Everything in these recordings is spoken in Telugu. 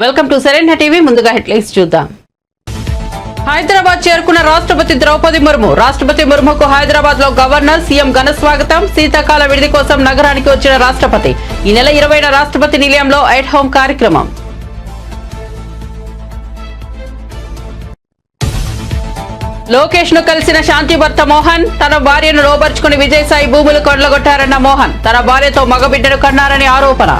వెల్కమ్ టు సరైన టీవీ. ముందుగా హెడ్లైన్స్ చూద్దాం. హైదరాబాద్ చేరుకున్న రాష్ట్రపతి ద్రౌపది ముర్ము. రాష్ట్రపతి ముర్ముకు హైదరాబాద్ లో గవర్నర్ సీఎం ఘన స్వాగతం. శీతాకాల విడిది కోసం నగరానికి వచ్చిన రాష్ట్రపతి. ఈ నెల 20న రాష్ట్రపతి నిలయంలో ఎట్ హోమ్ కార్యక్రమం. లోకేష్ ను కలిసిన శాంతి భర్త మోహన్. తన భార్యను లోబర్చుకుని విజయసాయి భూములు కొల్లగొట్టారన్న మోహన్. తన భార్యతో మగబిడ్డను కన్నారని ఆరోపణ.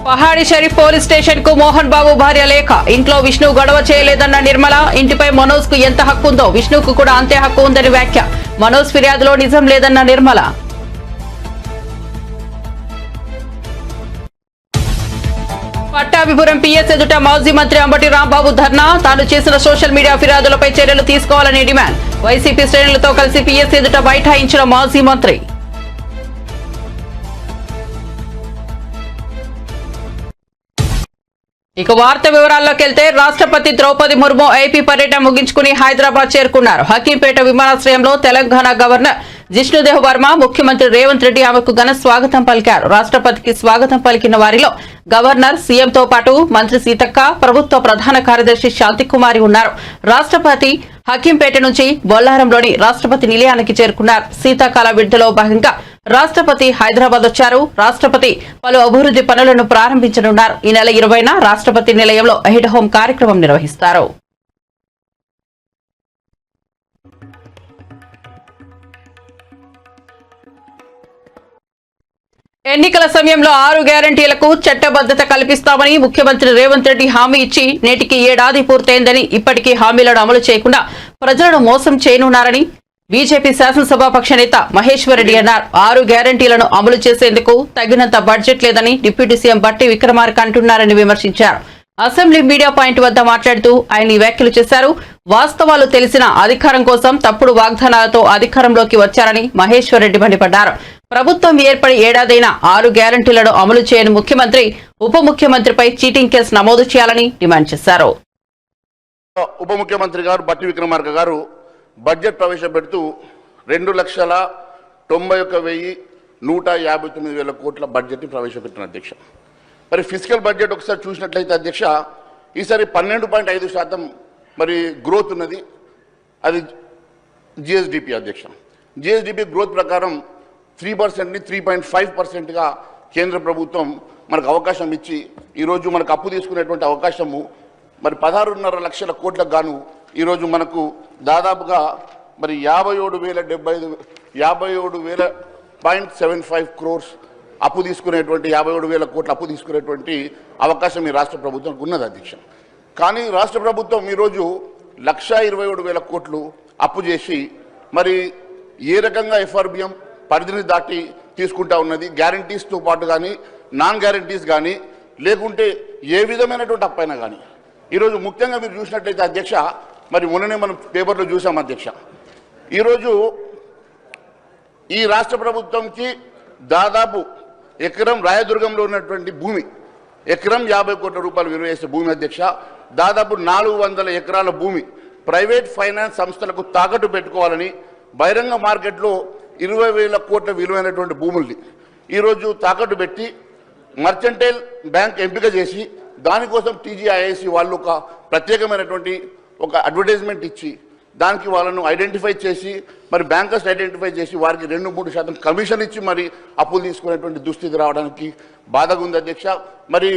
పహాడి షరీఫ్ పోలీస్ స్టేషన్ కు మోహన్ బాబు భార్య లేఖ. ఇంట్లో విష్ణు గొడవ చేయలేదన్న నిర్మల. ఇంటిపై మనోజ్ కు ఎంత హక్కు ఉందో విష్ణుకు కూడా అంతే హక్కు ఉందని వ్యాఖ్య. మనోజ్ ఫిర్యాదులో నిజం లేదన్న నిర్మల. పట్టాభిపురం పిఎస్ ఎదుట మాజీ మంత్రి అంబటి రాంబాబు ధర్నా. తాను చేసిన సోషల్ మీడియా ఫిర్యాదులపై చర్యలు తీసుకోవాలని డిమాండ్. వైసీపీ శ్రేణులతో కలిసి పిఎస్ ఎదుట బైఠాయించిన మాజీ మంత్రి. ఇక వార్త వివరాల్లోకి వెళ్తే రాష్ట్రపతి ద్రౌపది ముర్ము ఏపీ పర్యటన ముగించుకుని హైదరాబాద్ చేరుకున్నారు. హకీంపేట విమానాశ్రయంలో తెలంగాణ గవర్నర్ జిష్ణుదేవ్ వర్మ, ముఖ్యమంత్రి రేవంత్ రెడ్డి ఆమెకు ఘన స్వాగతం పలికారు. రాష్ట్రపతికి స్వాగతం పలికిన వారిలో గవర్నర్, సీఎంతో పాటు మంత్రి సీతక్క, ప్రభుత్వ ప్రధాన కార్యదర్శి శాంతికుమారి ఉన్నారు. రాష్ట్రపతి హకీంపేట నుంచి బొల్లారంలోని రాష్ట్రపతి నిలయానికి చేరుకున్నారు. శీతాకాల విడుదలలో భాగంగా రాష్ట్రపతి హైదరాబాద్ వచ్చారు. రాష్ట్రపతి పలు అభివృద్ధి పనులను ప్రారంభించనున్నారు. ఈ నెల 20న రాష్ట్రపతి నిలయంలో ఎట్ హోమ్ కార్యక్రమం నిర్వహిస్తారు. ఎన్నికల సమయంలో 6 గ్యారంటీలకు చట్టబద్దత కల్పిస్తామని ముఖ్యమంత్రి రేవంత్ రెడ్డి హామీ ఇచ్చి నేటికి 7 ఏడాది పూర్తయిందని, ఇప్పటికీ హామీలను అమలు చేయకుండా ప్రజలను మోసం చేయనున్నారని బీజేపీ శాసనసభాపక్ష నేత మహేశ్వర్ రెడ్డి అన్నారు. 6 గ్యారంటీలను అమలు చేసేందుకు తగినంత బడ్జెట్ లేదని డిప్యూటీ సీఎం బట్టి విక్రమార్క అంటున్నారని విమర్శించారు. అసెంబ్లీ మీడియా పాయింట్ వద్ద మాట్లాడుతూ ఆయన వ్యాఖ్యలు చేశారు. వాస్తవాలు తెలిసిన అధికారం కోసం తప్పుడు వాగ్దానాలతో అధికారంలోకి వచ్చారని మహేశ్వర్ రెడ్డి మండిపడ్డారు. ప్రభుత్వం ఏర్పడి 7 ఏడాదైన 6 గ్యారంటీలను అమలు చేయని ముఖ్యమంత్రి, ఉప ముఖ్యమంత్రిపై చీటింగ్ కేసు నమోదు చేయాలని డిమాండ్ చేశారు. ఉప ముఖ్యమంత్రి గారు బట్టి విక్రమార్క గారు బడ్జెట్ ప్రవేశపెడుతూ 2,91,159,000 కోట్ల బడ్జెట్ని ప్రవేశపెట్టిన అధ్యక్ష. మరి ఫిజికల్ బడ్జెట్ ఒకసారి చూసినట్లయితే అధ్యక్ష, ఈసారి 12.5% మరి గ్రోత్ ఉన్నది. అది జిఎస్డిపి అధ్యక్ష. జిఎస్డిపి గ్రోత్ ప్రకారం 3%ని 3.5%గా కేంద్ర ప్రభుత్వం మనకు అవకాశం ఇచ్చి ఈరోజు మనకు అప్పు తీసుకునేటువంటి అవకాశము మరి 16.5 లక్షల కోట్లకు గాను ఈరోజు మనకు దాదాపుగా మరి 57,000.75 crores అప్పు తీసుకునేటువంటి 57,000 కోట్ల అప్పు తీసుకునేటువంటి అవకాశం ఈ రాష్ట్ర ప్రభుత్వానికి ఉన్నది అధ్యక్ష. కానీ రాష్ట్ర ప్రభుత్వం ఈరోజు 1,27,000 కోట్లు అప్పు చేసి మరి ఏ రకంగా ఎఫ్ఆర్బిఎం పరిధిని దాటి తీసుకుంటా ఉన్నది. గ్యారంటీస్తో పాటు కానీ నాన్ గ్యారంటీస్ కానీ లేకుంటే ఏ విధమైనటువంటి అప్పైనా కానీ ఈరోజు ముఖ్యంగా మీరు చూసినట్లయితే అధ్యక్ష, మరి మొన్ననే మనం పేపర్లో చూసాం అధ్యక్ష, ఈరోజు ఈ రాష్ట్ర ప్రభుత్వంకి దాదాపు ఎకరం రాయదుర్గంలో ఉన్నటువంటి భూమి ఎకరం 50 కోట్ల రూపాయలు విలువ చేసే భూమి అధ్యక్ష. దాదాపు 400 ఎకరాల భూమి ప్రైవేట్ ఫైనాన్స్ సంస్థలకు తాకట్టు పెట్టుకోవాలని బహిరంగ మార్కెట్లో 20,000 కోట్ల విలువైనటువంటి భూముల్ని ఈరోజు తాకట్టు పెట్టి మర్చెంటైల్ బ్యాంక్ ఎంపిక చేసి దానికోసం టీజీఐఐసి వాళ్ళు ఒక ప్రత్యేకమైనటువంటి ఒక అడ్వర్టైజ్మెంట్ ఇచ్చి దానికి వాళ్ళను ఐడెంటిఫై చేసి మరి బ్యాంకర్స్ ఐడెంటిఫై చేసి వారికి 2-3% కమిషన్ ఇచ్చి మరి అప్పులు తీసుకునేటువంటి దుస్థితి రావడానికి బాధగా ఉంది అధ్యక్ష. మరి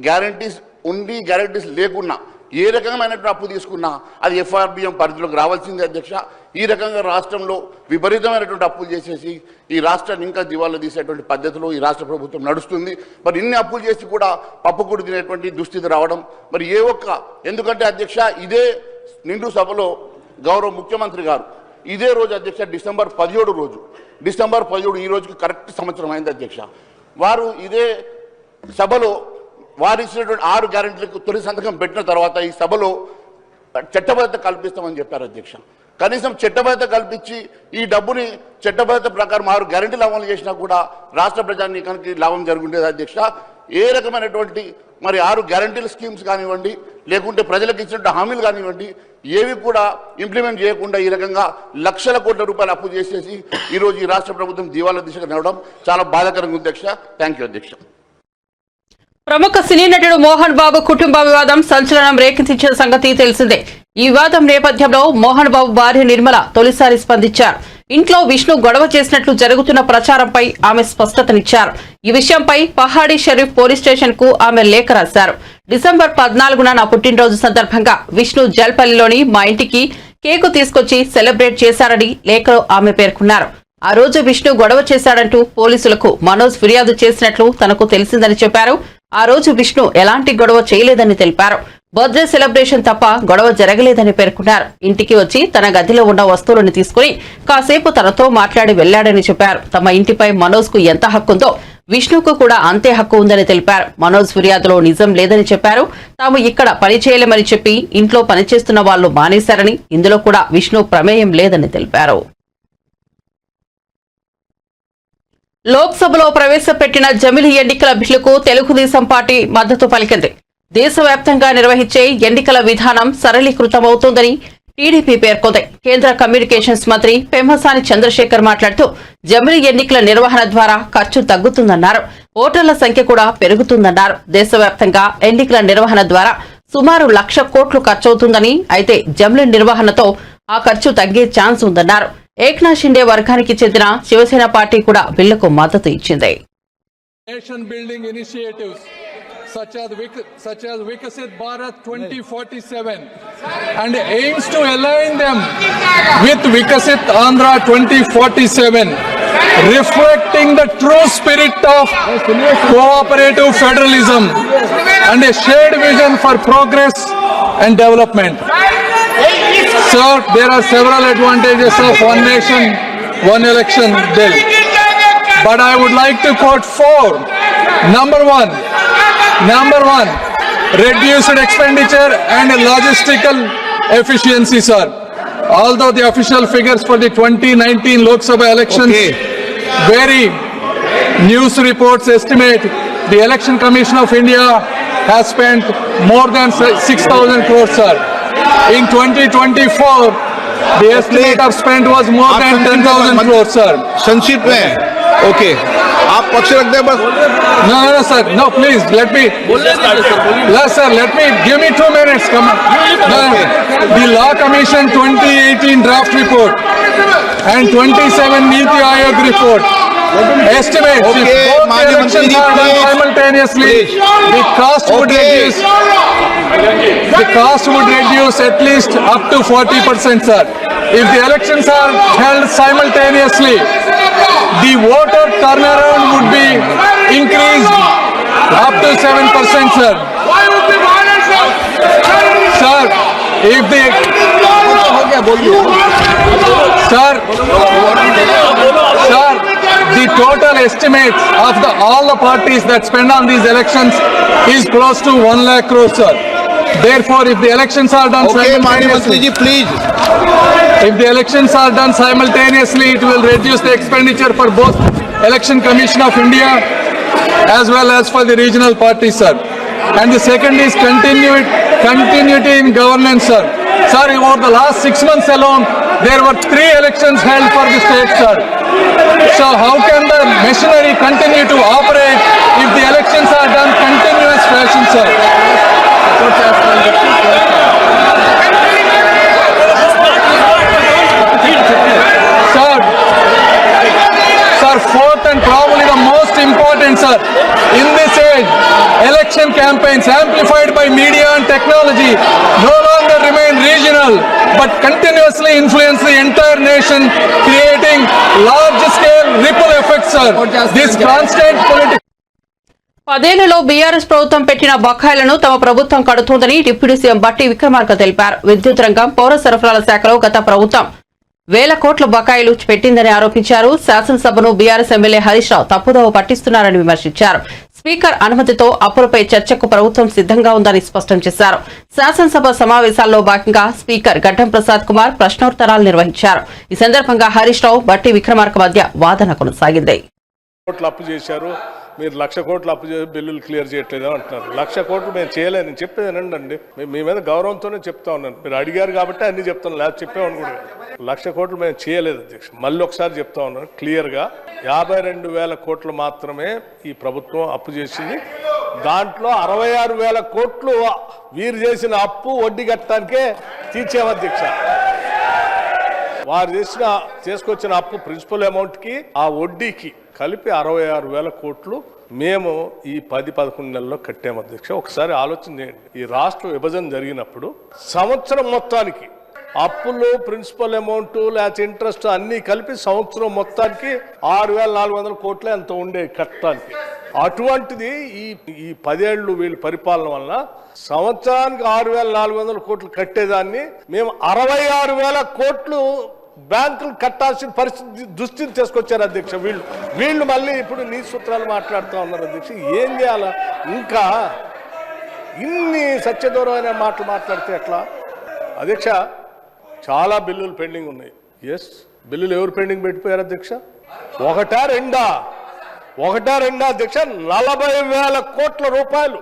గ్యారంటీస్ ఉండి గ్యారంటీస్ లేకున్నా ఏ రకమైనటువంటి అప్పు తీసుకున్నా అది ఎఫ్ఆర్బిఎం పరిధిలోకి రావాల్సిందే అధ్యక్ష. ఈ రకంగా రాష్ట్రంలో విపరీతమైనటువంటి అప్పులు చేసేసి ఈ రాష్ట్రాన్ని ఇంకా దివాళా తీసేటువంటి పద్ధతిలో ఈ రాష్ట్ర ప్రభుత్వం నడుస్తుంది. మరి ఇన్ని అప్పులు చేసి కూడా పప్పుకూడు తినేటువంటి దుస్థితి రావడం మరి ఎందుకంటే అధ్యక్ష, ఇదే నిండు సభలో గౌరవ ముఖ్యమంత్రి గారు ఇదే రోజు అధ్యక్ష డిసెంబర్ 17 ఈ రోజుకి కరెక్ట్ సంవత్సరం అయింది అధ్యక్ష. వారు ఇదే సభలో వారు ఇచ్చినటువంటి 6 గ్యారెంటీలకు తొలి సంతకం పెట్టిన తర్వాత ఈ సభలో చట్టబద్ధత కల్పిస్తామని చెప్పారు అధ్యక్ష. కనీసం చట్టబద్ధత కల్పించి ఈ డబ్బుని చట్టబద్ధత ప్రకారం 6 గ్యారెంటీలు అమలు చేసినా కూడా రాష్ట్ర ప్రజానీకానికి లాభం జరుగుండేది అధ్యక్ష. ఏ రకమైనటువంటి మరి 6 గ్యారెంటీల స్కీమ్స్ కానివ్వండి లేకుంటే ప్రజలకు ఇచ్చినట్టు హామీలు కానివ్వండి ఏవి కూడా ఇంప్లిమెంట్ చేయకుండా ఈ రకంగా లక్షల కోట్ల రూపాయలు అప్పు చేసేసి ఈరోజు ఈ రాష్ట్ర ప్రభుత్వం దివాలా దిశగా నడవడం చాలా బాధాకరంగా ఉంది అధ్యక్ష. థ్యాంక్ యూ అధ్యక్ష. ప్రముఖ సినీ నటుడు మోహన్ బాబు కుటుంబ వివాదం సంచలనం రేకెత్తించిన సంగతి తెలిసిందే. ఈ వివాదం నేపథ్యంలో మోహన్ బాబు భార్య నిర్మల తొలిసారి స్పందించారు. ఇంట్లో విష్ణు గొడవ చేసినట్లు జరుగుతున్న ప్రచారంపై ఆమె స్పష్టతనిచ్చారు. ఈ విషయంపై పహాడీ షరీఫ్ పోలీస్ స్టేషన్ కు ఆమె లేఖ రాశారు. డిసెంబర్ 14న నా పుట్టినరోజు సందర్భంగా విష్ణు జల్పల్లిలోని మా ఇంటికి కేకు తీసుకొచ్చి సెలబ్రేట్ చేశారని లేఖలో ఆమె పేర్కొన్నారు. ఆ రోజు విష్ణు గొడవ చేశాడంటూ పోలీసులకు మనోజ్ ఫిర్యాదు చేసినట్లు తనకు తెలిసిందని చెప్పారు. ఆ రోజు విష్ణు ఎలాంటి గొడవ చేయలేదని తెలిపారు. బర్త్డే సెలబ్రేషన్ తప్ప గొడవ జరగలేదని పేర్కొన్నారు. ఇంటికి వచ్చి తన గదిలో ఉన్న వస్తువులను తీసుకుని కాసేపు తనతో మాట్లాడి వెళ్లాడని చెప్పారు. తమ ఇంటిపై మనోజ్ కు ఎంత హక్కుందో విష్ణుకు కూడా అంతే హక్కు ఉందని తెలిపారు. మనోజ్ ఫిర్యాదులో నిజం లేదని చెప్పారు. తాము ఇక్కడ పని చేయలేమని చెప్పి ఇంట్లో పనిచేస్తున్న వాళ్లు మానేశారని, ఇందులో కూడా విష్ణు ప్రమేయం లేదని తెలిపారు. లోక్సభలో ప్రవేశపెట్టిన జమిలి ఎన్నికల బిల్లుకు తెలుగుదేశం పార్టీ మద్దతు పలికింది. దేశవ్యాప్తంగా నిర్వహించే ఎన్నికల విధానం సరళీకృతమవుతోందని టీడీపీ పేర్కొంది. కేంద్ర కమ్యూనికేషన్స్ మంత్రి పెమ్మసాని చంద్రశేఖర్ మాట్లాడుతూ జమిలి ఎన్నికల నిర్వహణ ద్వారా ఖర్చు తగ్గుతుందన్నారు. ఓటర్ల సంఖ్య కూడా పెరుగుతుందన్నారు. దేశవ్యాప్తంగా ఎన్నికల నిర్వహణ ద్వారా సుమారు 1,00,000 కోట్లు ఖర్చవుతుందని, అయితే జమిలి నిర్వహణతో ఆ ఖర్చు తగ్గే ఛాన్స్ ఉందన్నారు. ఏక్నాథ్ షిండే వర్గానికి చెందిన శివసేన పార్టీ కూడా బిల్లుకు మద్దతు ఇచ్చింది. such as Vikasit Bharat 2047 and aims to align them with Vikasit Andhra 2047, reflecting the true spirit of cooperative federalism and a shared vision for progress and development. Sir, there are several advantages of one nation, one election bill, but I would like to quote 4. Number one, reduced expenditure and logistical efficiency, sir. Although the official figures for the 2019 Lok Sabha elections vary, news reports estimate the Election Commission of India has spent more than 6,000 crores, sir. In 2024, the estimate of spend was more than 10,000 crores, sir. संक्षिप्त में ओके आप पक्ष रखते हैं बस No, sir. No, please, let me. Yes, sir, give me 2 minutes. Come on. No. The Law Commission 2018 draft report and 27 Niti Aayog report estimates if Okay, both the Madam elections Mantri, are done please. simultaneously, the cost would reduce at least up to 40%, sir. If the elections are held simultaneously, the voter turnaround would be increased up to 7%, sir. Sir, if the the total estimates of all the parties that spend on these elections is close to 1 lakh crores, sir. Therefore, if the elections are done okay माननीय मंत्री simultaneously, ji please if the elections are done simultaneously, it will reduce the expenditure for both Election Commission of India as well as for the regional parties, sir. And the second is continuity in governance, sir. Sir, over the last 6 months alone, there were 3 elections held for the state, sir. So how can the machinery continue to operate if the elections are done continuous fashion, sir? Sir, fourth and probably the most important, sir, in this age, election campaigns amplified by media and technology no longer remain regional, but continuously influence the entire nation, creating large-scale ripple effects, sir. This constant political 10 ఏళ్లలో బీఆర్ఎస్ ప్రభుత్వం పెట్టిన బకాయిలను తమ ప్రభుత్వం కడుతోందని డిప్యూటీ సీఎం బట్టి విక్రమార్క తెలిపారు. విద్యుత్ రంగం, పౌర సరఫరాల శాఖలో గత ప్రభుత్వం 1,000 కోట్ల బకాయిలు పెట్టిందని ఆరోపించారు. శాసనసభను బీఆర్ఎస్ ఎమ్మెల్యే హరీష్ రావు తప్పుదోవ పట్టిస్తున్నారని విమర్శించారు. స్పీకర్ అనుమతితో అప్పులపై చర్చకు ప్రభుత్వం సిద్ధంగా ఉందని స్పష్టం చేశారు. శాసనసభ సమావేశాల్లో భాగంగా స్పీకర్ గడ్డం ప్రసాద్ కుమార్ ప్రశ్నోత్తరాలు నిర్వహించారు. ఈ సందర్భంగా హరీష్ రావు, బట్టి విక్రమార్క మధ్య వాదన కొనసాగింది. కోట్లు అప్పు చేశారు, మీరు 1,00,000 కోట్లు అప్పు చేసి బిల్లులు క్లియర్ చేయట్లేదు అంటున్నారు. 1,00,000 కోట్లు మేము చేయలేను, నేను చెప్పేది వినండి. మీ మీద గౌరవంతోనే చెప్తా ఉన్నాను. మీరు అడిగారు కాబట్టి అన్ని చెప్తాను, లేకపోతే చెప్పేవాడిని కూడా. 1,00,000 కోట్లు మేము చేయలేదు అధ్యక్ష. మళ్ళీ ఒకసారి చెప్తా ఉన్నాను క్లియర్గా, 52,000 కోట్లు మాత్రమే ఈ ప్రభుత్వం అప్పు చేసింది. దాంట్లో 66,000 కోట్లు వీరు చేసిన అప్పు వడ్డీ కట్టడానికే తీర్చాము అధ్యక్ష. వారు చేసుకొచ్చిన అప్పు ప్రిన్సిపల్ అమౌంట్కి ఆ వడ్డీకి కలిపి 66,000 కోట్లు మేము ఈ 10-11 నెలల్లో కట్టాము అధ్యక్ష. ఒకసారి ఆలోచన చేయండి. ఈ రాష్ట్ర విభజన జరిగినప్పుడు సంవత్సరం మొత్తానికి అప్పులు, ప్రిన్సిపల్ అమౌంట్, లేకపోతే ఇంట్రెస్ట్ అన్నీ కలిపి సంవత్సరం మొత్తానికి 6,400 కోట్లే అంత ఉండే కట్టడానికి. అటువంటిది ఈ 10 ఏళ్ళు వీళ్ళ పరిపాలన వల్ల సంవత్సరానికి 6,400 కోట్లు కట్టేదాన్ని మేము 66,000 కోట్లు బ్యాంకులు కట్టాల్సిన పరిస్థితి దుస్థితి తీసుకొచ్చారు అధ్యక్ష. వీళ్ళు మళ్ళీ ఇప్పుడు నీ సూత్రాలు మాట్లాడుతూ ఉన్నారు అధ్యక్ష. ఏం చేయాలా? ఇంకా ఇన్ని సత్యదూరమైన మాటలు మాట్లాడితే ఎట్లా అధ్యక్ష? చాలా బిల్లులు పెండింగ్ ఉన్నాయి. ఎస్, బిల్లులు ఎవరు పెండింగ్ పెట్టిపోయారు అధ్యక్ష? ఒకటా రెండా అధ్యక్ష? 40,000 కోట్ల రూపాయలు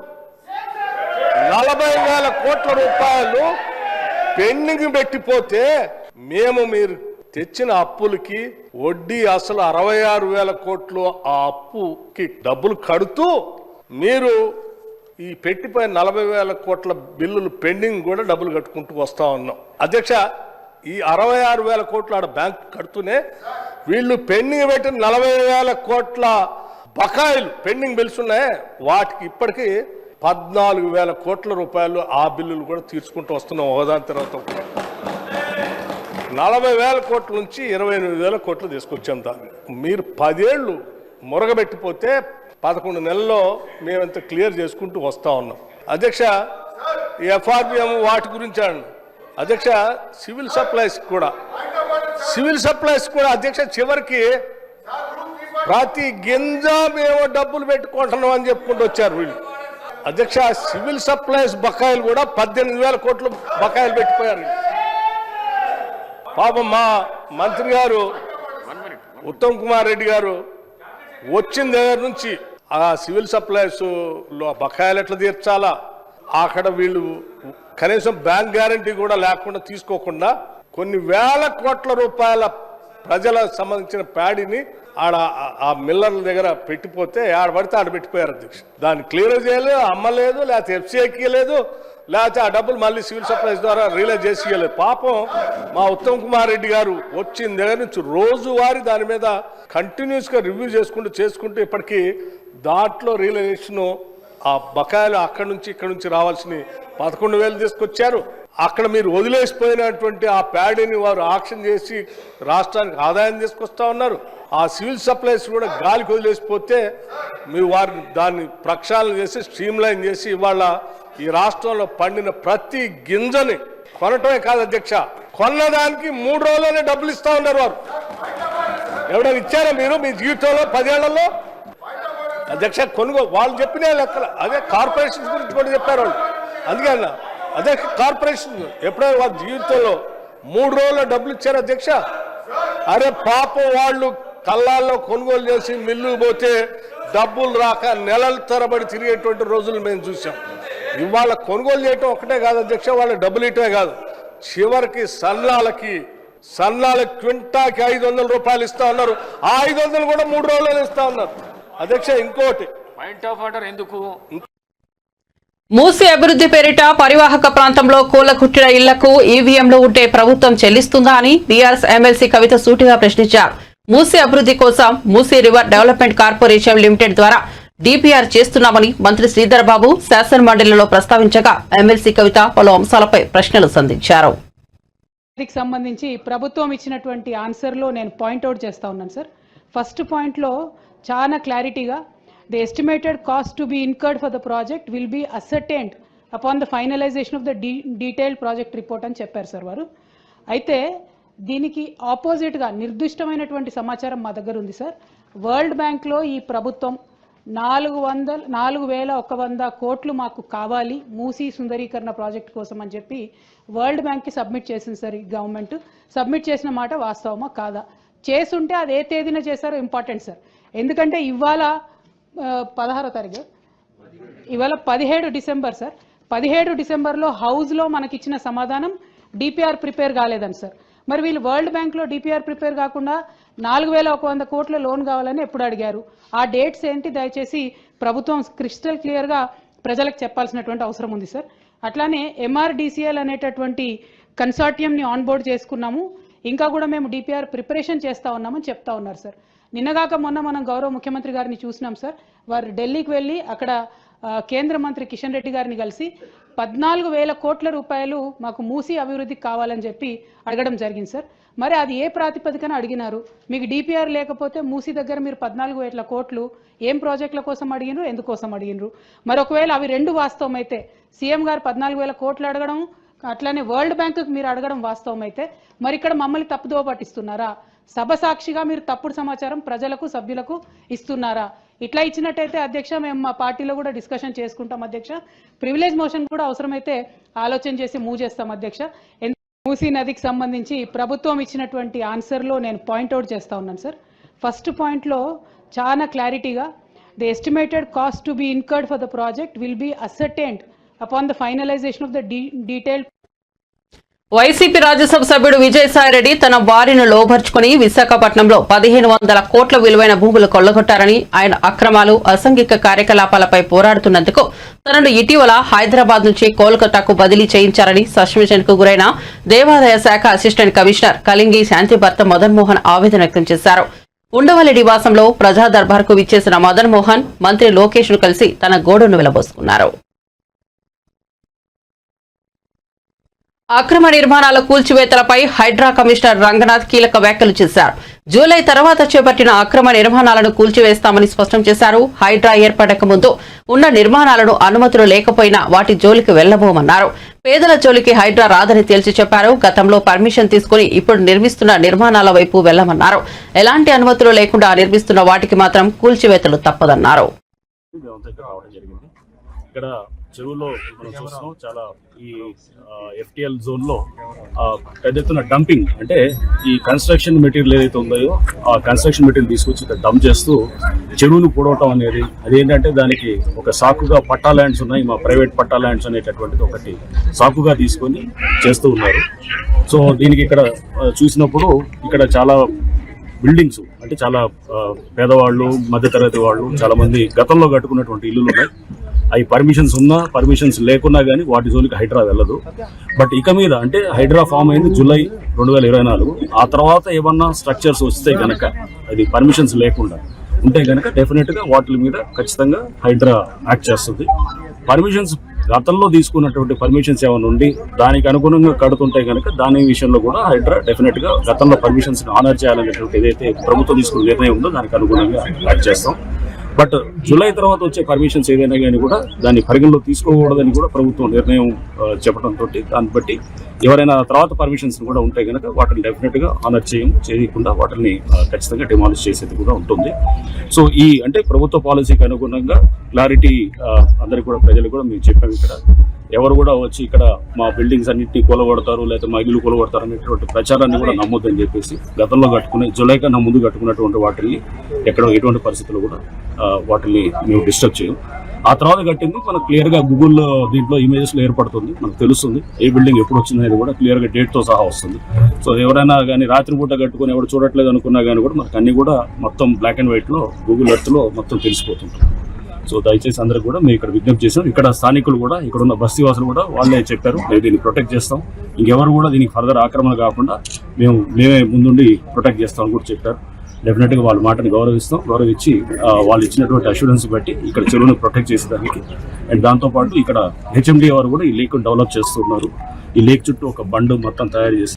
40,000 కోట్ల రూపాయలు పెండింగ్ పెట్టిపోతే మీరు తెచ్చిన అప్పులకి వడ్డీ అసలు 66,000 కోట్లు ఆ అప్పుకి డబ్బులు కడుతూ మీరు ఈ పెట్టిపోయిన 40,000 కోట్ల బిల్లులు పెండింగ్ కూడా డబ్బులు కట్టుకుంటూ వస్తా ఉన్నాం అధ్యక్ష. ఈ 66,000 కోట్లు ఆడ బ్యాంక్ కడుతూనే వీళ్ళు పెండింగ్ పెట్టిన 40,000 కోట్ల బకాయిలు పెండింగ్ బిల్స్ ఉన్నాయి. వాటికి ఇప్పటికీ 14,000 కోట్ల రూపాయలు ఆ బిల్లులు కూడా తీర్చుకుంటూ వస్తున్నాం ఒకదాని తర్వాత. 40,000 కోట్ల నుంచి 28,000 కోట్లు తీసుకొచ్చాం. దాన్ని మీరు 10 ఏళ్ళు మురగబెట్టిపోతే 11 నెలల్లో మేమంత క్లియర్ చేసుకుంటూ వస్తా ఉన్నాం అధ్యక్ష. ఈ ఎఫ్ఆర్బిఎం వాటి గురించి అధ్యక్ష, సివిల్ సప్లైస్ కూడా అధ్యక్ష చివరికి ప్రతి గింజ మేము డబ్బులు పెట్టుకుంటున్నాం అని చెప్పుకుంటూ వచ్చారు వీళ్ళు అధ్యక్ష. సివిల్ సప్లైస్ బకాయిలు కూడా 18,000 కోట్లు బకాయిలు పెట్టిపోయారు. పాపం మా మంత్రి గారు ఉత్తమ్ కుమార్ రెడ్డి గారు వచ్చిన దగ్గర నుంచి ఆ సివిల్ సప్లైస్ లో బకాయిలు ఎట్లా తీర్చాలా, అక్కడ వీళ్ళు కనీసం బ్యాంక్ గ్యారంటీ కూడా లేకుండా తీసుకోకుండా కొన్ని వేల కోట్ల రూపాయల ప్రజలకు సంబంధించిన ప్యాడీని ఆడ ఆ మిల్లర్ల దగ్గర పెట్టిపోతే ఆడబడితే ఆడ పెట్టిపోయారు అధ్యక్ష. దాన్ని క్లియర్ చేయలేదు, అమ్మలేదు, లేకపోతే ఎఫ్సీఐకి లేదు, లేకపోతే ఆ డబ్బులు మళ్ళీ సివిల్ సప్లైస్ ద్వారా రియలైజ్ చేసేయలేదు. పాపం మా ఉత్తమ్ కుమార్ రెడ్డి గారు వచ్చిన దగ్గర నుంచి రోజువారీ దాని మీద కంటిన్యూస్గా రివ్యూ చేసుకుంటూ ఇప్పటికీ దాంట్లో రియలైజేషన్ ఆ బకాయిలు అక్కడి నుంచి ఇక్కడ నుంచి రావాల్సిన 11,000 తీసుకొచ్చారు. అక్కడ మీరు వదిలేసిపోయినటువంటి ఆ ప్యాడీని వారు ఆక్షన్ చేసి రాష్ట్రానికి ఆదాయం తీసుకొస్తా ఉన్నారు. ఆ సివిల్ సప్లైస్ కూడా గాలికి వదిలేసిపోతే మీరు వారిని దాన్ని ప్రక్షాళన చేసి స్ట్రీమ్లైన్ చేసి ఇవాళ ఈ రాష్ట్రంలో పండిన ప్రతి గింజని కొనటమే కాదు అధ్యక్ష, కొన్నదానికి 3 రోజుల్లోనే డబ్బులు ఇస్తా ఉన్నారు వారు. ఎవరైనా ఇచ్చారా మీరు మీ జీవితంలో 10 ఏళ్లలో అధ్యక్ష? వాళ్ళు చెప్పిన లెక్కలు అదే కార్పొరేషన్స్ గురించి కూడా చెప్పారు వాళ్ళు. అందుకే అన్న అదే కార్పొరేషన్ ఎప్పుడైనా వాళ్ళ జీవితంలో 3 రోజుల్లో డబ్బులు ఇచ్చారు అధ్యక్ష. అరే పాపం వాళ్ళు కళ్ళాల్లో కొనుగోలు చేసి మిల్లు పోతే డబ్బులు రాక నెలల తరబడి తిరిగేటువంటి రోజులు మేము చూసాం. ఇవాళ కొనుగోలు చేయటం ఒకటే కాదు అధ్యక్ష, వాళ్ళ డబ్బులు ఇటమే కాదు, చివరికి సన్నాలకి క్వింటాకి 500 రూపాయలు ఇస్తా ఉన్నారు. ఆ 500 కూడా 3 రోజులు ఇస్తా ఉన్నారు అధ్యక్ష. ఇంకోటి పాయింట్ ఆఫ్ ఆర్డర్ ఎందుకు? మూసీ అభివృద్ధి పేరిట పరివాహక ప్రాంతంలో కూలగొట్టిన ఇళ్లకు ఈవీఎంలు ఉంటే ప్రభుత్వం చెల్లిస్తుందా అని బీఆర్ఎస్ ఎమ్మెల్సీ కవిత సూటిగా ప్రశ్నించారు. మూసీ అభివృద్ధి కోసం Musi river development corporation limited ద్వారా డీపీఆర్ చేస్తున్నామని మంత్రి శ్రీధర్ బాబు శాసన మండలిలో ప్రస్తావించగా ఎమ్మెల్సీ కవిత పలు అంశాలపై ప్రశ్నలు సంధించారు. దీనికి సంబంధించి ప్రభుత్వం ఇచ్చినటువంటి ఆన్సర్లో నేను పాయింట్అవుట్ చేస్తా ఉన్నాను సార్. ఫస్ట్ పాయింట్లో చాలా క్లారిటీగా the estimated cost to be incurred for the project will be ascertained upon the finalization of the detailed project report అని చెప్పారు సార్ వారు. అయితే దీనికి ఆపోజిట్గా నిర్దిష్టమైనటువంటి సమాచారం మా దగ్గర ఉంది సార్. వరల్డ్ బ్యాంక్లో ఈ ప్రభుత్వం 4,100 కోట్లు మాకు కావాలి మూసీ సుందరీకరణ ప్రాజెక్ట్ కోసం అని చెప్పి వరల్డ్ బ్యాంక్కి సబ్మిట్ చేసింది సార్. ఈ గవర్నమెంట్ సబ్మిట్ చేసిన మాట వాస్తవమా కాదా? చేసుంటే అది ఏ తేదీన చేశారో ఇంపార్టెంట్ సార్. ఎందుకంటే ఇవాళ 16వ తారీఖు ఇవాళ 17 డిసెంబర్ సార్. 17 డిసెంబర్లో హౌస్లో మనకి ఇచ్చిన సమాధానం డిపిఆర్ ప్రిపేర్ కాలేదని సార్. మరి వీళ్ళు వరల్డ్ బ్యాంక్లో డిపిఆర్ ప్రిపేర్ కాకుండా 4100 కోట్ల లోన్ కావాలని ఎప్పుడు అడిగారు? ఆ డేట్స్ ఏంటి దయచేసి ప్రభుత్వం క్రిస్టల్ క్లియర్గా ప్రజలకు చెప్పాల్సినటువంటి అవసరం ఉంది సార్. అట్లానే ఎంఆర్డిసిఎల్ అనేటటువంటి కన్సార్టియంని ఆన్బోర్డ్ చేసుకున్నాము, ఇంకా కూడా మేము డిపిఆర్ ప్రిపరేషన్ చేస్తూ ఉన్నామని చెప్తా ఉన్నారు సార్. నిన్నగాక మొన్న మనం గౌరవ ముఖ్యమంత్రి గారిని చూసినాం సార్. వారు ఢిల్లీకి వెళ్ళి అక్కడ కేంద్ర మంత్రి కిషన్ రెడ్డి గారిని కలిసి 14,000 కోట్ల రూపాయలు మాకు మూసీ అభివృద్ధికి కావాలని చెప్పి అడగడం జరిగింది సార్. మరి అది ఏ ప్రాతిపదికన అడిగినారు? మీకు డిపిఆర్ లేకపోతే మూసీ దగ్గర మీరు 14,000 కోట్లు ఏం ప్రాజెక్టుల కోసం అడిగినరు, ఎందుకోసం అడిగినరు? మరి ఒకవేళ అవి రెండు వాస్తవం అయితే సీఎం గారు 14,000 కోట్లు అడగడం, అట్లానే వరల్డ్ బ్యాంకుకి మీరు అడగడం వాస్తవం అయితే మరి ఇక్కడ మమ్మల్ని తప్పుదోవ పట్టిస్తున్నారా? సభ సాక్షిగా మీరు తప్పుడు సమాచారం ప్రజలకు సభ్యులకు ఇస్తున్నారా? ఇట్లా ఇచ్చినట్టయితే అధ్యక్ష మేము మా పార్టీలో కూడా డిస్కషన్ చేసుకుంటాం అధ్యక్ష. ప్రివిలేజ్ మోషన్ కూడా అవసరమైతే ఆలోచన చేసి మూవ్ చేస్తాం అధ్యక్ష. మూసీ నదికి సంబంధించి ప్రభుత్వం ఇచ్చినటువంటి ఆన్సర్లో నేను పాయింట్అవుట్ చేస్తా ఉన్నాను సార్. ఫస్ట్ పాయింట్లో చాలా క్లారిటీగా the estimated cost to be incurred for the project will be ascertained upon the finalisation of the detailed. YCP Rajya Sabha సభ్యుడు విజయసాయిరెడ్డి తన వారిని లోబర్చుకుని విశాఖపట్నంలో 1,500 కోట్ల విలువైన భూములు కొల్లగొట్టారని, ఆయన అక్రమాలు అసాంఘిక కార్యకలాపాలపై పోరాడుతున్నందుకు తనను ఇటీవల హైదరాబాద్ నుంచి కోల్కతాకు బదిలీ చేయించారని సస్పెన్షన్ కు గురైన దేవాదాయ శాఖ అసిస్టెంట్ కమిషనర్ కలింగి శాంతి భర్త మదన్ మోహన్ ఆవేదన వ్యక్తం చేశారు. ఉండవల్లి నివాసంలో ప్రజా దర్బార్కు విచ్చేసిన మదన్ మోహన్ మంత్రి లోకేష్ ను కలిసి తన గోడును వెలబోసుకున్నారు. అక్రమ నిర్మాణాల కూల్చివేతలపై హైడ్రా కమిషనర్ రంగనాథ్ కీలక వ్యాఖ్యలు చేశారు. జూలై తర్వాత చేపట్టిన అక్రమ నిర్మాణాలను కూల్చివేస్తామని స్పష్టం చేశారు. హైడ్రా ఏర్పడక ముందు ఉన్న నిర్మాణాలను అనుమతులు లేకపోయినా వాటి జోలికి వెళ్లబోమన్నారు. పేదల జోలికి హైడ్రా రాదని తేల్చి చెప్పారు. గతంలో పర్మిషన్ తీసుకుని ఇప్పుడు నిర్మిస్తున్న నిర్మాణాల వైపు వెళ్లమన్నారు. ఎలాంటి అనుమతులు లేకుండా నిర్మిస్తున్న వాటికి మాత్రం కూల్చివేతలు తప్పదన్నారు. ఇక్కడ చెరువులో మనం చూస్తున్నాం చాలా ఈ ఎఫ్టిఎల్ జోన్ లో పెద్ద ఎత్తున డంపింగ్, అంటే ఈ కన్స్ట్రక్షన్ మెటీరియల్ ఏదైతే ఉందో ఆ కన్స్ట్రక్షన్ మెటీరియల్ తీసుకొచ్చి ఇక్కడ డంప్ చేస్తూ చెరువును పూడవటం అనేది, అదేంటంటే దానికి ఒక సాకుగా పట్టా ల్యాండ్స్ ఉన్నాయి, మా ప్రైవేట్ పట్టా ల్యాండ్స్ అనేటటువంటిది ఒకటి సాకుగా తీసుకొని చేస్తూ ఉన్నారు. సో దీనికి ఇక్కడ చూసినప్పుడు ఇక్కడ చాలా బిల్డింగ్స్, అంటే చాలా పేదవాళ్ళు, మధ్యతరగతి వాళ్ళు చాలా మంది గతంలో కట్టుకున్నటువంటి ఇల్లులు ఉన్నాయి. అవి పర్మిషన్స్ ఉన్నా పర్మిషన్స్ లేకున్నా కానీ వాటి జోలికి హైడ్రా వెళ్ళదు. బట్ ఇక మీద అంటే హైడ్రా ఫామ్ అయింది జూలై 2024. ఆ తర్వాత ఏమన్నా స్ట్రక్చర్స్ వస్తే గనక, అది పర్మిషన్స్ లేకుండా ఉంటే గనక డెఫినెట్ గా వాటి మీద ఖచ్చితంగా హైడ్రా యాక్ట్ చేస్తుంది. పర్మిషన్స్ గతంలో తీసుకున్నటువంటి పర్మిషన్స్ ఏమైనా ఉండి దానికి అనుగుణంగా కడుతుంటే కనుక దాని విషయంలో కూడా హైడ్రా డెఫినెట్ గా గతంలో పర్మిషన్స్ ఆనర్ చేయాలనేటువంటి ఏదైతే ప్రభుత్వం తీసుకున్న నిర్ణయం ఉందో దానికి అనుగుణంగా యాక్ట్ చేస్తాం. బట్ జూలై తర్వాత వచ్చే పర్మిషన్స్ ఏదైనా కానీ కూడా దాన్ని పరిగణలో తీసుకోకూడదని కూడా ప్రభుత్వం నిర్ణయం చెప్పడంతో దాన్ని బట్టి ఎవరైనా తర్వాత పర్మిషన్స్ కూడా ఉంటే కనుక వాటిని డెఫినెట్ గా ఆనర్ చేయకుండా వాటిని ఖచ్చితంగా డిమాలిష్ చేసేది కూడా ఉంటుంది. సో ఈ అంటే ప్రభుత్వ పాలసీకి అనుగుణంగా క్లారిటీ అందరికి కూడా ప్రజలకు కూడా మేము చెప్పాము. ఇక్కడ ఎవరు కూడా వచ్చి ఇక్కడ మా బిల్డింగ్స్ అన్నింటినీ కూలగొడతారు లేదా మా ఇల్లు కూలగొడతారు అనేటువంటి ప్రచారాన్ని కూడా నమ్మొద్దని చెప్పేసి గతంలో కట్టుకునే జూలై కన్నా ముందు కట్టుకున్నటువంటి వాటిని ఎక్కడ ఎటువంటి పరిస్థితుల్లో కూడా వాటిని మేము డిస్టర్బ్ చేయం. ఆ తర్వాత కట్టింది మనకు క్లియర్ గా గూగుల్ దీంట్లో ఇమేజెస్ లో ఏర్పడుతుంది, మనకు తెలుస్తుంది ఏ బిల్డింగ్ ఎప్పుడు వచ్చిందనేది కూడా క్లియర్ గా డేట్ తో సహా వస్తుంది. సో ఎవరైనా కానీ రాత్రిపూట కట్టుకుని ఎవరు చూడట్లేదు అనుకున్నా కానీ కూడా మనకు అన్ని కూడా మొత్తం బ్లాక్ అండ్ వైట్ లో గూగుల్ ఎర్త్ లో మొత్తం తెలిసిపోతుంటుంది. సో దయచేసి అందరికి కూడా మేము ఇక్కడ విజ్ఞప్తి చేసాం. ఇక్కడ స్థానికులు కూడా, ఇక్కడ ఉన్న బస్తీవాసులు కూడా వాళ్ళే చెప్పారు మేము దీన్ని ప్రొటెక్ట్ చేస్తాం, ఇంకెవరు కూడా దీనికి ఫర్దర్ ఆక్రమణ కాకుండా మేమే ముందుండి ప్రొటెక్ట్ చేస్తామని కూడా చెప్పారు. డెఫినెట్ గా వాళ్ళ మాటని గౌరవించి వాళ్ళు ఇచ్చినటువంటి అష్యూరెన్స్ బట్టి ఇక్కడ చెరువును ప్రొటెక్ట్ చేసేదానికి అండ్ దాంతోపాటు ఇక్కడ హెచ్ఎండి వారు కూడా ఈ లేక్ డెవలప్ చేస్తున్నారు. ఈ లేక్ చుట్టూ ఒక బండ్ మొత్తం తయారు చేసి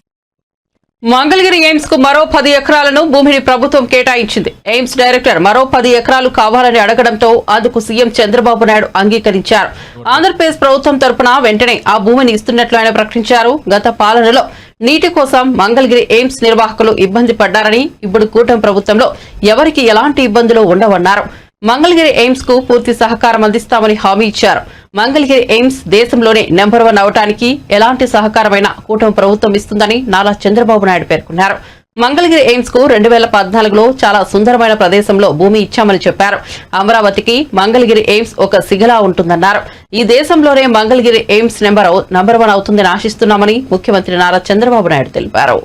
మంగళగిరి ఎయిమ్స్ కు మరో 10 ఎకరాలను భూమిని ప్రభుత్వం కేటాయించింది. ఎయిమ్స్ డైరెక్టర్ మరో 10 ఎకరాలు కావాలని అడగడంతో అందుకు సీఎం చంద్రబాబు నాయుడు అంగీకరించారు. ఆంధ్రప్రదేశ్ ప్రభుత్వం తరపున వెంటనే ఆ భూమిని ఇస్తున్నట్లు ఆయన ప్రకటించారు. గత పాలనలో నీటి కోసం మంగళగిరి ఎయిమ్స్ నిర్వాహకులు ఇబ్బంది పడ్డారని, ఇప్పుడు కూటమి ప్రభుత్వంలో ఎవరికి ఎలాంటి ఇబ్బందులు ఉండవన్నారు. మంగళగిరి ఎయిమ్స్ కు పూర్తి సహకారం అందిస్తామని హామీ ఇచ్చారు. మంగళగిరి ఎయిమ్స్ దేశంలోనే నెంబర్ 1 అవటానికి ఎలాంటి సహకారమైనా కూటమి ప్రభుత్వం ఇస్తుందని నారా చంద్రబాబు నాయుడు పేర్కొన్నారు. మంగళగిరి ఎయిమ్స్ కు 2014లో చాలా సుందరమైన ప్రదేశంలో భూమి ఇచ్చామని చెప్పారు. అమరావతికి మంగళగిరి ఎయిమ్స్ ఒక సిగలా ఉంటుందన్నారు. ఈ దేశంలోనే మంగళగిరి ఎయిమ్స్ నెంబర్ 1 అవుతుందని ఆశిస్తున్నామని ముఖ్యమంత్రి నారా చంద్రబాబు నాయుడు తెలిపారు.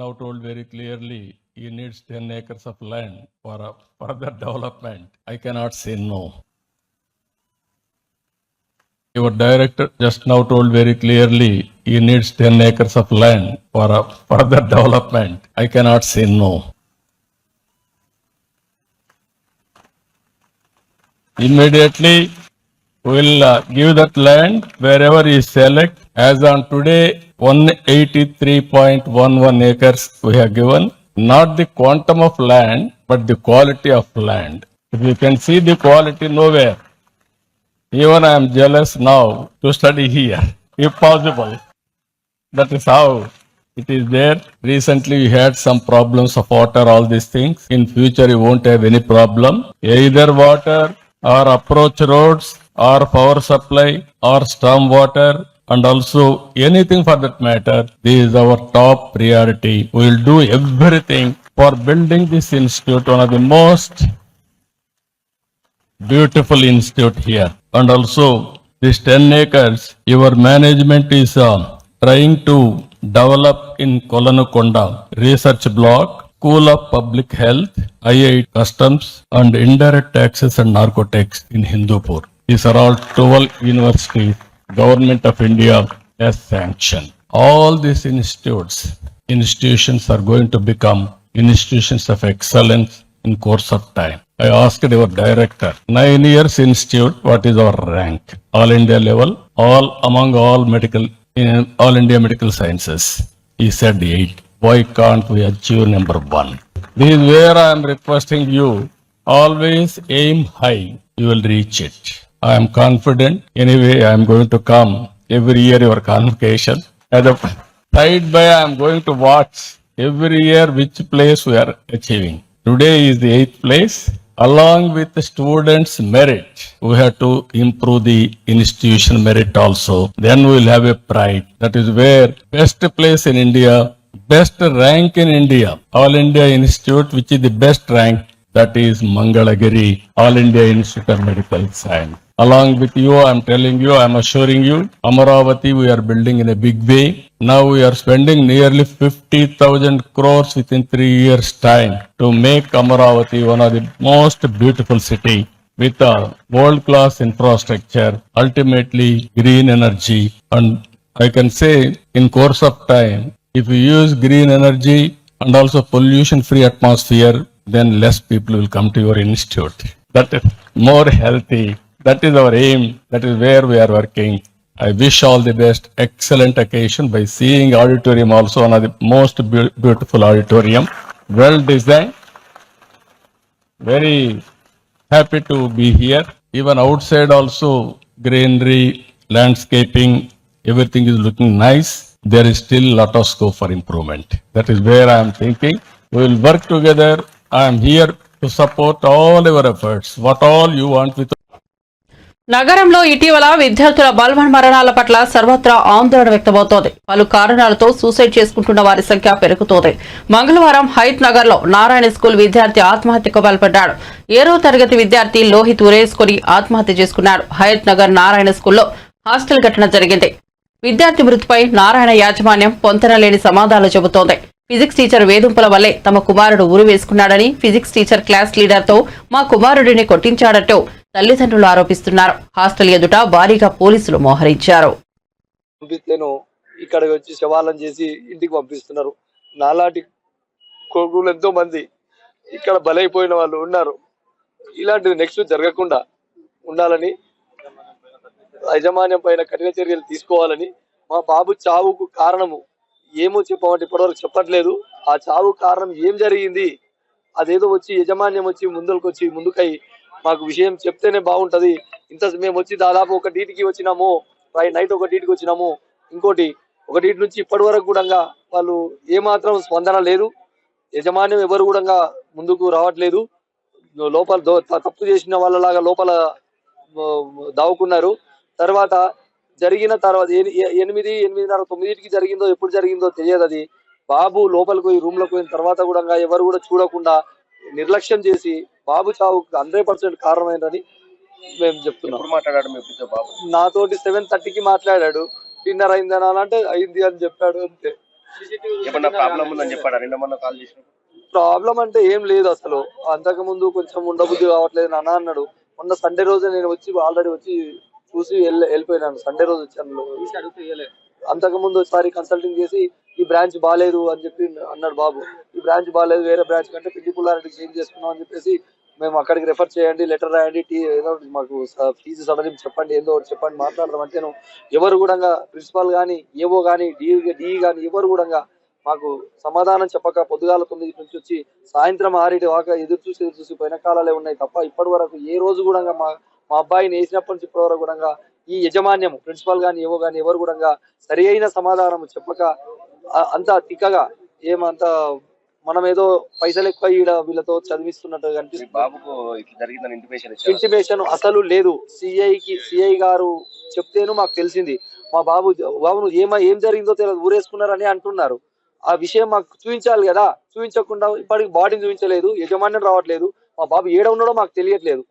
Now told very clearly, he needs 10 acres of land for further development. I cannot say no. Your director just now told very clearly, he needs 10 acres of land for further development. I cannot say no. Immediately, we will give that land wherever he select. As on today, 183.11 acres we have given. Not the quantum of land, but the quality of land. If you can see the quality nowhere, even I am jealous now to study here, if possible. That is how it is there. Recently we had some problems of water, all these things. In future you won't have any problem. Either water or approach roads or power supply or storm water and also anything for that matter. This is our top priority. We will do everything for building this institute, one of the most beautiful institute here. And also this 10 acres, your management is trying to develop in Kolanakonda research block, School of Public Health, IIT Customs and Indirect Taxes and Narcotics in Hindupur. These are all 12 universities Government of India has sanctioned. All these institutions are going to become institutions of excellence in course of time. I asked your director, 9 years institute, what is our rank? All India level, among all India medical sciences. He said 8. Why can't we achieve number 1? This is where I am requesting you, always aim high, you will reach it. I am confident. Anyway, I am going to come every year your convocation. As a side by, I am going to watch every year which place we are achieving. Today is the 8th place. Along with the students' merit, we have to improve the institution merit also. Then we will have a pride. That is where best place in India, best rank in India, All India Institute, which is the best rank, that is Mangalagiri, All India Institute of Medical Science. Along with you, I am telling you, I am assuring you, Amaravati we are building in a big way. Now we are spending nearly 50,000 crores within 3 years' time to make Amaravati one of the most beautiful city with a world-class infrastructure, ultimately green energy. And I can say in course of time, if you use green energy and also pollution-free atmosphere, then less people will come to your institute. That is more healthy. That is our aim. That is where we are working. I wish all the best. Excellent occasion by seeing auditorium also, one of the most beautiful auditorium. Well designed. Very happy to be here. Even outside also, greenery, landscaping, everything is looking nice. There is still a lot of scope for improvement. That is where I am thinking. We will work together. I am here to support all your efforts. What all you want with నగరంలో ఇటీవల విద్యార్థుల బలవన్మరణాల పట్ల సర్వత్రా ఆందోళన వ్యక్తమవుతోంది. పలు కారణాలతో సూసైడ్ చేసుకుంటున్న వారి సంఖ్య పెరుగుతోంది. మంగళవారం హయత్ నగర్ లో నారాయణ స్కూల్ విద్యార్థి ఆత్మహత్యకు పాల్పడ్డాడు. 7వ తరగతి విద్యార్థి లోహిత్ ఉరేసుకుని ఆత్మహత్య చేసుకున్నాడు. హయత్ నగర్ నారాయణ స్కూల్లో హాస్టల్ ఘటన జరిగింది. విద్యార్థి మృతిపై నారాయణ యాజమాన్యం పొంతనలేని సమాధానాలు చెబుతోంది. ఫిజిక్స్ టీచర్ వేధింపుల వల్లే తమ కుమారుడు ఉరి వేసుకున్నాడని, ఫిజిక్స్ టీచర్ క్లాస్ లీడర్తో మా కుమారుడిని కొట్టించాడంటూ తల్లిదండ్రులు ఆరోపిస్తున్నారు. హాస్టల్ ఎదుట భారీగా పోలీసులు మోహరించారు. ఇక్కడ వచ్చి శవాలను చేసి ఇంటికి పంపిస్తున్నారు. నాలాంటి కొడుకులు ఎంతో మంది ఇక్కడ బలైపోయిన వాళ్ళు ఉన్నారు. ఇలాంటిది నెక్స్ట్ జరగకుండా ఉండాలని, యాజమాన్యం పైన కఠిన చర్యలు తీసుకోవాలని, మా బాబు చావుకు కారణము ఏమో చెప్పమంటే ఇప్పటివరకు చెప్పట్లేదు. ఆ చావు కారణం ఏం జరిగింది అదేదో వచ్చి యజమాన్యం వచ్చి ముందుకై మాకు విషయం చెప్తేనే బాగుంటది. మేము వచ్చి దాదాపు 1:00కి వచ్చినాము, నైట్ 1:00కి వచ్చినాము. ఇంకోటి 1:00 నుంచి ఇప్పటి వరకు కూడా వాళ్ళు ఏమాత్రం స్పందన లేదు. యజమాన్యం ఎవరు కూడా ముందుకు రావట్లేదు. లోపల తప్పు చేసిన వాళ్ళలాగా లోపల దావుకున్నారు. జరిగిన తర్వాత 8, 8:30, 9కి జరిగిందో ఎప్పుడు జరిగిందో తెలియదు. అది బాబు లోపలికి పోయి రూమ్ లోకి పోయిన తర్వాత కూడా ఎవరు కూడా చూడకుండా నిర్లక్ష్యం చేసి బాబు చావుకు 100% కారణమైందని మేము చెప్తున్నాం. మాట్లాడాడు బాబు నాతోటి 7:30కి మాట్లాడాడు. డిన్నర్ అయిందని అంటే అయింది అని చెప్పాడు అంతే. ప్రాబ్లం అంటే ఏం లేదు అసలు. అంతకు ముందు కొంచెం ఉండబుద్ధి కావట్లేదు నాన్న అన్నాడు. మొన్న సండే రోజు నేను వచ్చి ఆల్రెడీ వచ్చి చూసి వెళ్ళిపోయినాను. సండే రోజు వచ్చాను. అంతకు ముందు ఒకసారి కన్సల్టింగ్ చేసి ఈ బ్రాంచ్ బాగాలేదు అని చెప్పి అన్నాడు బాబు. ఈ బ్రాంచ్ బాగాలేదు, వేరే బ్రాంచ్ కంటే పిల్లి పుల్లారెడ్డికి చేంజ్ చేసుకున్నాం అని చెప్పేసి మేము అక్కడికి రెఫర్ చేయండి, లెటర్ రాయండి, ఏదో మాకు ఫీజు సడలింపు చెప్పండి, ఏదో ఒకటి చెప్పండి మాట్లాడదాం అంటే ఎవరు కూడా ప్రిన్సిపాల్ కానీ ఏవో కానీ డిఈ కానీ ఎవరు కూడా మాకు సమాధానం చెప్పక పొద్దుగాల 9 నుంచి వచ్చి సాయంత్రం 6 దాకా ఎదురు చూసి పోయిన కాలాలే ఉన్నాయి తప్ప ఇప్పటి వరకు ఏ రోజు కూడా మా అబ్బాయిని వేసినప్పటి నుంచి ఇప్పటి వరకు కూడా ఈ యజమాన్యం ప్రిన్సిపాల్ కానీ ఏవో కానీ ఎవరు కూడా సరి అయిన సమాధానం చెప్పక అంత తిక్కగా ఏమంత మనం ఏదో పైసలు ఎక్కువ వీళ్ళతో చదివిస్తున్నట్టు కనిపిస్తుంది. ఇంటిమేషన్ అసలు లేదు. సిఐ గారు చెప్తేను మాకు తెలిసింది. మా బాబు ఏం జరిగిందో తెలియదు, ఊరేసుకున్నారని అంటున్నారు. ఆ విషయం మాకు చూపించాలి కదా, చూపించకుండా ఇప్పటికి బాడీని చూపించలేదు, యజమాన్యం రావట్లేదు, మా బాబు ఏడ ఉన్నాడో మాకు తెలియట్లేదు.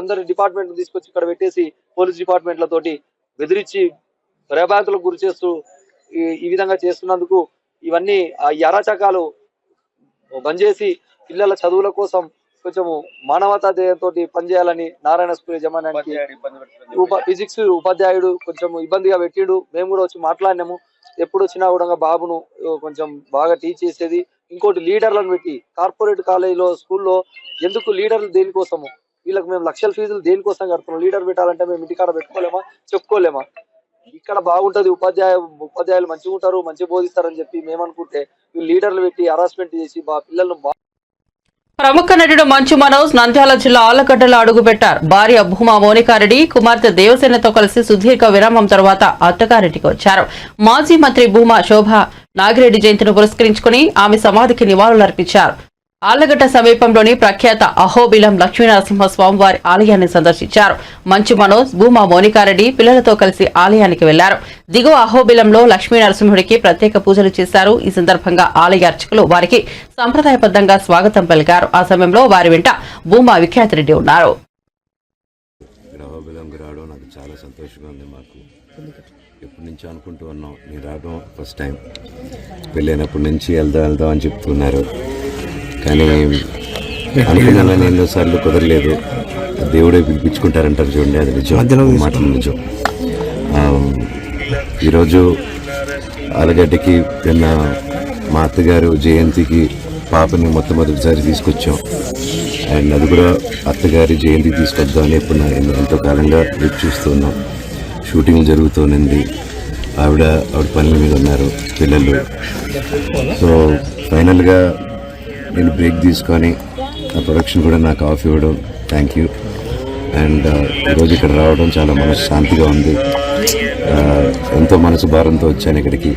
అందరి డిపార్ట్మెంట్ తీసుకొచ్చి ఇక్కడ పెట్టేసి పోలీస్ డిపార్ట్మెంట్లతోటి బెదిరించి భయభ్రాంతులకు గురి చేస్తూ ఈ విధంగా చేస్తున్నందుకు ఇవన్నీ ఈ అరాచకాలు బంద్ చేసి పిల్లల చదువుల కోసం కొంచెము మానవతాతో పనిచేయాలని నారాయణ స్కూల్ యజమానానికి ఫిజిక్స్ ఉపాధ్యాయుడు కొంచెం ఇబ్బందిగా పెట్టిండు. మేము కూడా వచ్చి మాట్లాడినాము. ఎప్పుడు వచ్చినా కూడా బాబును కొంచెం బాగా టీచ్ చేసేది. ఇంకోటి లీడర్లను పెట్టి కార్పొరేట్ కాలేజీలో స్కూల్లో ఎందుకు లీడర్లు దేనికోసము, వీళ్ళకి మేము లక్షల ఫీజులు దేనికోసం కడుతున్నాం. లీడర్ పెట్టాలంటే మేము ఇంటికాడ పెట్టుకోలేమా, చెప్పుకోలేమా? ఇక్కడ బాగుంటది, ఉపాధ్యాయులు మంచిగా ఉంటారు, మంచిగా బోధిస్తారని చెప్పి మేము అనుకుంటే వీళ్ళు లీడర్లు పెట్టి హరాస్మెంట్ చేసి పిల్లలను. ప్రముఖ నటుడు మంచు మనోజ్ నంద్యాల జిల్లా ఆళ్లగడ్డలో అడుగుపెట్టారు. భార్య భూమా మోనికారెడ్డి కుమార్తె దేవసేనతో కలిసి సుదీర్ఘ విరామం తర్వాత అత్తగారింటికి వచ్చారు. మాజీ మంత్రి భూమా శోభ నాగిరెడ్డి జయంతిని పురస్కరించుకుని ఆమె సమాధికి నివాళులర్పించారు. ఆళ్లగడ్డ సమీపంలోని ప్రఖ్యాత అహోబిలం లక్ష్మీనరసింహస్వామి వారి ఆలయాన్ని సందర్శించారు. మంచు మనోజ్, భూమా మోనికారెడ్డి పిల్లలతో కలిసి ఆలయానికి వెళ్లారు. దిగువ అహోబిలంలో లక్ష్మీనరసింహుడికి ప్రత్యేక పూజలు చేశారు. ఈ సందర్భంగా ఆలయ అర్చకులు వారికి సంప్రదాయబద్ధంగా స్వాగతం పలికారు. ఆ సమయంలో వారి వెంట భూమా విఖ్యాత రెడ్డి ఉన్నారు. చాలా సంతోషంగా ఉంది. మాకు ఎప్పటి నుంచో అనుకుంటూ ఉన్నాం, నేను రావడం ఫస్ట్ టైం. పెళ్ళైనప్పటి నుంచి వెళ్దాం అని చెప్తున్నారు, కానీ అనుకున్నా ఎన్నోసార్లు కుదరలేదు. దేవుడే పిలిపించుకుంటారంటారు చూడండి, అది నిజం, మాటలు నిజం. ఈరోజు ఆలగడ్డకి నిన్న మా అత్తగారు జయంతికి పాపని మొట్టమొదటిసారి తీసుకొచ్చాం. అండ్ అది కూడా అత్తగారి జయంతికి తీసుకొద్దామని ఎప్పుడు ఎంతో కాలంగా వెయిట్ చూస్తున్నాం. షూటింగ్ జరుగుతూనింది, ఆవిడ పనుల మీద ఉన్నారు, పిల్లలు. సో ఫైనల్గా నేను బ్రేక్ తీసుకొని ఆ ప్రొడక్షన్ కూడా నాకు ఆఫ్ ఇవ్వడం థ్యాంక్ యూ. అండ్ ఈరోజు ఇక్కడ రావడం చాలా మనశ్శాంతిగా ఉంది. ఎంతో మనసు భారంతో వచ్చాను, ఇక్కడికి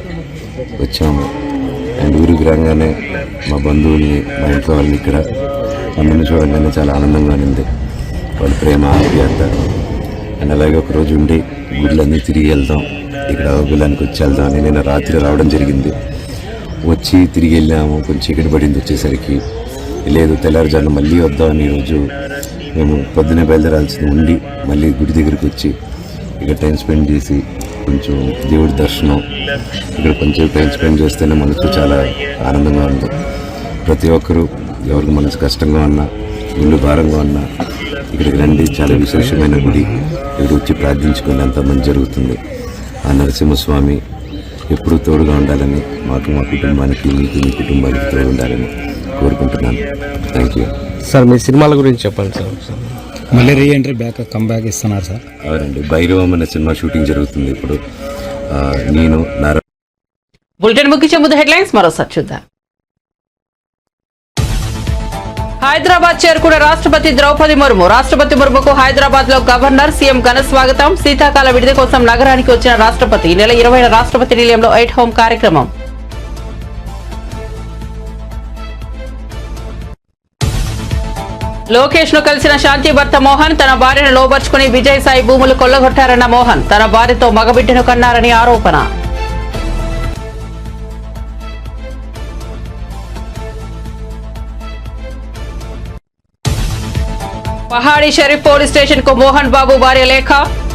వచ్చాము. అండ్ ఊరికి రాగానే మా బంధువుల్ని, మా ఇంట్లో వాళ్ళని ఇక్కడ అందరిని చూడగానే చాలా ఆనందంగా ఉంది. వాళ్ళ ప్రేమ, ఆప్యాయత. అండ్ అలాగే ఒకరోజు ఉండి గుళ్ళన్నీ తిరిగి వెళ్దాం, ఇక్కడ గుళ్ళానికి వచ్చి వెళ్దాం అని నేను రాత్రి రావడం జరిగింది. వచ్చి తిరిగి వెళ్ళాము, కొంచెం చీకటి పడింది. వచ్చేసరికి లేదు, తెల్లారుజాను మళ్ళీ వద్దామని ఈరోజు మేము పొద్దునే బయలుదేరాల్సింది ఉండి మళ్ళీ గుడి దగ్గరికి వచ్చి ఇక్కడ టైం స్పెండ్ చేసి కొంచెం దేవుడి దర్శనం, ఇక్కడ కొంచెం టైం స్పెండ్ చేస్తేనే మనసు చాలా ఆనందంగా ఉంది. ప్రతి ఒక్కరూ ఎవరికి మనసు కష్టంగా ఉన్నా, ఇల్లు భారంగా ఉన్నా ఇక్కడికి రండి. చాలా విశేషమైన గుడి, ఇక్కడ వచ్చి ప్రార్థించుకుని అంత మంచి జరుగుతుంది. ఆ నరసింహస్వామి ఎప్పుడూ తోడుగా ఉండాలని, మాకు మా కుటుంబానికి, మీకు మీ కుటుంబానికి తోడు ఉండాలని కోరుకుంటున్నాను. Thank you sir. మీ సినిమాల గురించి చెప్పండి సార్. మళ్ళీ రీఎంట్రీ కమ్బ్యాక్ ఇస్తున్నారు సార్. అవునండి, భైరవం అనే సినిమా షూటింగ్ జరుగుతుంది ఇప్పుడు. నేను బులెటిన్ ముగించే ముందు హెడ్లైన్స్ మరోసారి చూద్దాం. హైదరాబాద్ చేరుకున్న రాష్ట్రపతి ద్రౌపది ముర్ము. రాష్ట్రపతి ముర్ముకు హైదరాబాద్ లో గవర్నర్, సీఎం ఘన స్వాగతం. శీతాకాల విడిది కోసం నగరానికి వచ్చిన రాష్ట్రపతి. ఈ నెల 20న రాష్ట్రపతి నిలయంలో ఎట్ హోమ్ కార్యక్రమం. లోకేష్ ను కలిసిన శాంతి భర్త మోహన్. తన భార్యను లోబర్చుకుని విజయసాయి భూములు కొల్లగొట్టారన్న మోహన్. తన భార్యతో మగబిడ్డను కన్నారని ఆరోపణ. పహాడీ షరీఫ్ పోలీస్ స్టేషన్ కు మోహన్ బాబు భార్య లేఖ.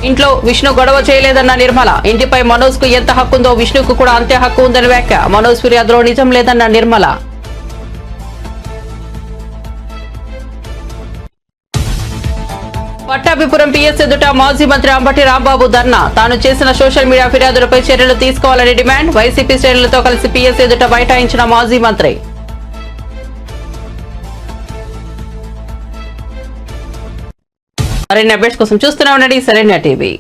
ఇంట్లో విష్ణు గొడవ చేయలేదన్న నిర్మల. ఇంటిపై మనోజ్ కు ఎంత హక్కు ఉందో విష్ణుకు కూడా అంతే హక్కు ఉందని వ్యాఖ్య. మనోజ్ ఫిర్యాదులో నిజం లేదన్న నిర్మల. పట్టాభిపురం పిఎస్ ఎదుట మాజీ మంత్రి అంబటి రాంబాబు ధర్నా. తాను చేసిన సోషల్ మీడియా ఫిర్యాదులపై చర్యలు తీసుకోవాలని డిమాండ్. వైసీపీ శ్రేణులతో కలిసి పిఎస్ ఎదుట బైఠాయించిన మాజీ మంత్రి. మరిన్ని అప్డేట్స్ కోసం చూస్తూనే ఉండండి సరైన టీవీ.